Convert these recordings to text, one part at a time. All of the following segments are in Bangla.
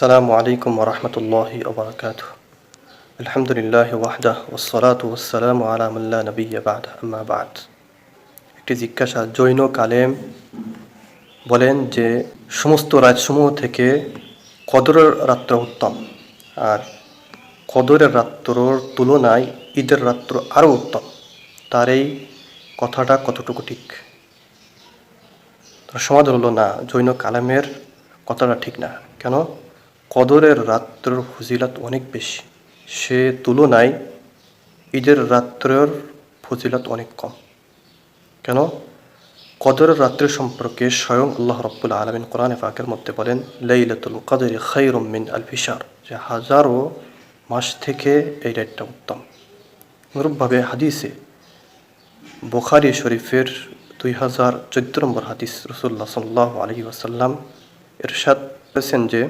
আসসালামু আলাইকুম ওয়া রাহমাতুল্লাহি ওয়া বারাকাতুহু। আলহামদুলিল্লাহি ওয়াহদাহু ওয়াসসালাতু ওয়াসসালামু আলা মান লা নাবিয়্যা বা'দা, আম্মা বা'দ। একটি জিজ্ঞাসা, জৈন কালেম বলেন যে সমস্ত রাতসমূহ থেকে কদরের রাত্র উত্তম, আর কদরের রাত্রর তুলনায় ঈদের রাত্র আরও উত্তম। তার এই কথাটা কতটুকু ঠিক? তার সমাধান হলো, না, জৈন কালামের কথাটা ঠিক না। কেন? কদরের রাত্রের ফজিলত অনেক বেশি, সে তুলনায় ঈদের রাত্রের ফজিলত অনেক কম। কেন? কদরের রাত্রের সম্পর্কে স্বয়ং আল্লাহ রাব্বুল আলামিন কোরআনে পাকের মধ্যে বলেন, লাইলাতুল কদরি খায়রুম মিন আলফি শাহর, যে হাজারো মাস থেকে এই রাতটা উত্তম। অনুরূপভাবে হাদিসে বুখারী শরীফের 2014 নম্বর হাদিস, রাসূলুল্লাহ সাল্লাল্লাহু আলাইহি ওয়াসাল্লাম ইরশাদ করেছেন যে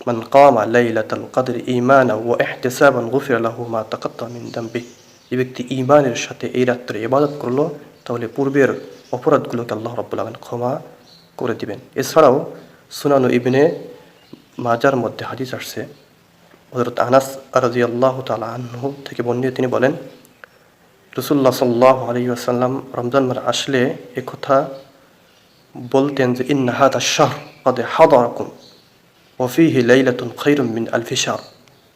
মান কামা লাইলাতাল কদরি ঈমানান ওয়া ইহতিসাবান গুফিরা লাহু মা তাকাদ্দামা মিন যামবিহি, যে ব্যক্তি ঈমানের সাথে এই রাত্রে ইবাদত করলো তাহলে পূর্বের অপরাধগুলোকে আল্লাহ রাব্বুল আলামিন ক্ষমা করে দিবেন। এছাড়াও সুনান ইবনে মাজার মধ্যে হাদিস আসছে, হযরত আনাস রাদিয়াল্লাহু তাআলা আনহু থেকে বর্ণিত, তিনি বলেন রাসূলুল্লাহ সাল্লাল্লাহু আলাইহি ওয়াসাল্লাম রমজান মাস আসলে একথা বলতেন যে ইন্না হাযা আশ-শাহর ক্বাদ হাদারাকুম ওয়া ফীহি লাইলাতুন খায়রুম মিন আলফি শাহর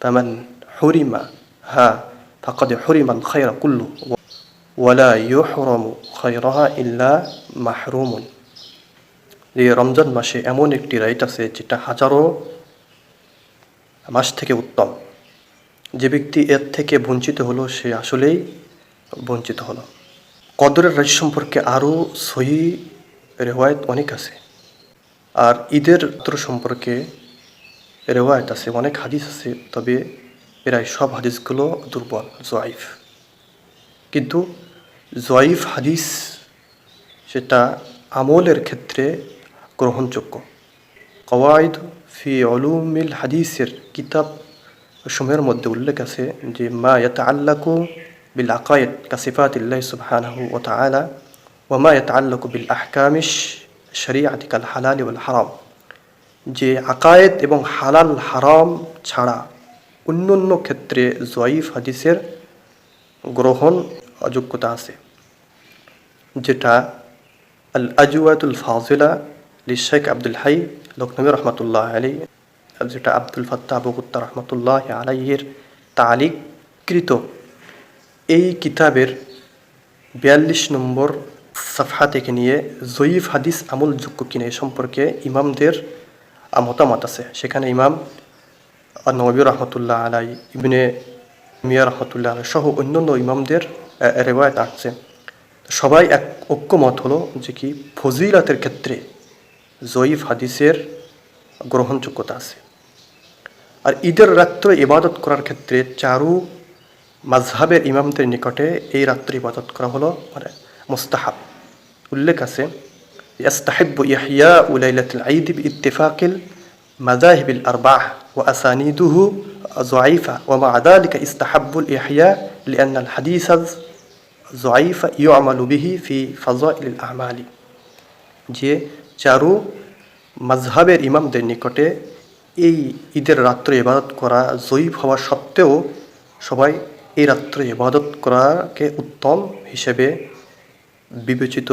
ফামান হুরিমাহা ফাকাদ হুরিমাল খায়রা কুল্লুহু ওয়া লা ইউহরামু খায়রাহা ইল্লা মাহরুমুন। এই রমজান মাসে এমন একটি রাত আছে যেটা হাজারো মাস থেকে উত্তম। যে ব্যক্তি এর থেকে বঞ্চিত হলো সে আসলেই বঞ্চিত হলো। কদরের রাত সম্পর্কে আরও সহিহ রেওয়ায়েত অনেক আছে, আর ঈদের রাত্র সম্পর্কে রেওয়ায়েত আছে, অনেক হাদিস আছে, তবে প্রায় সব হাদিসগুলো দুর্বল, জয়ীফ। কিন্তু জয়ীফ হাদিস সেটা আমলের ক্ষেত্রে গ্রহণযোগ্য। কওয়াইদ ফি উলুমিল হাদিসের কিতাব সমূহের মধ্যে উল্লেখ আছে যে মা ইয়াতাআল্লাকু বিল আকায়েদ কা সিফাতিল্লাহি সুবহানাহু ওয়া তাআলা ওয়া মা ইয়াতাআল্লাকু বিল আহকামিশ শরীআতি কাল হালাল ওয়াল হারাম, যে আকায়েদ এবং হালাল হারাম ছাড়া অন্যান্য ক্ষেত্রে জয়ীফ হাদিসের গ্রহণ অযোগ্যতা আছে, যেটা আল আজওয়াতুল ফাজিলা লিশেখ আব্দুল হাই লখনবী রহমতুল্লাহ আলাইহি, যেটা আব্দুল ফাত্তাহ আবু কুত্তা রহমতুল্লাহ আলাইহির তালিককৃত এই কিতাবের 42 নম্বর সাফহা থেকে নিয়ে জয়ীফ হাদিস আমলযোগ্য কিনা এ সম্পর্কে ইমামদের মতামত আছে। সেখানে ইমাম নবী রহমতুল্লাহ আলাই, ইবনে মিয়া রহমতুল্লাহ আলাই সহ অন্যান্য ইমামদের রেওয়ায়েত আসছে। সবাই এক ঐক্যমত হলো যে কি ফজিলাতের ক্ষেত্রে জয়ীফ হাদিসের গ্রহণযোগ্যতা আছে। আর ঈদের রাত্রে ইবাদত করার ক্ষেত্রে চারু মাযহাবের ইমামদের নিকটে এই রাত্রে ইবাদত করা হলো মানে মুস্তাহাব। উল্লেখ আছে ইয়াস্তাহিব্বু ইহইয়াউ লাইলাতুল ঈদ বিইত্তিফাকিল মাযাহিবিল আরবা'হ ওয়া আসানিদুহু যায়ীফা ওয়া মা যালিকা ইস্তাহাব্বুল ইহইয়া লিআন্নাল হাদিসা যায়ীফা ইউ'মালু বিহি ফি ফাযাইলিল আমালি, যে চারু মাযহাবের ইমামদের নিকটে এই ঈদের রাত্রে ইবাদত করা জয়ীফ হওয়া সত্ত্বেও সবাই এই রাত্রে ইবাদত করাকে উত্তম হিসেবে বিবেচিত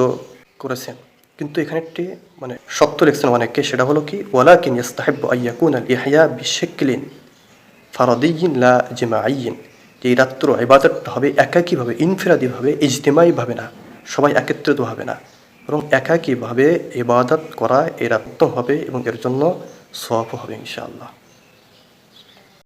করেছেন। কিন্তু এখানে একটি সত্য লিখছেন অনেকে, সেটা হলো কি ওয়ালাকিন ইস্তাহিব্বু আইয়াকুন আল ইহয়া বিশাকলিন ফারাদিয়্যিন লা জামাইয়্যিন, যে এই রাত্র ইবাদতটা হবে একাকীভাবে, ইনফিরাদিভাবে, ইজতিমাইভাবে না, সবাই একত্রিত হবে না, বরং একাকীভাবে ইবাদত করা এর উত্তম হবে এবং এর জন্য সওয়াব হবে ইনশাআল্লাহ।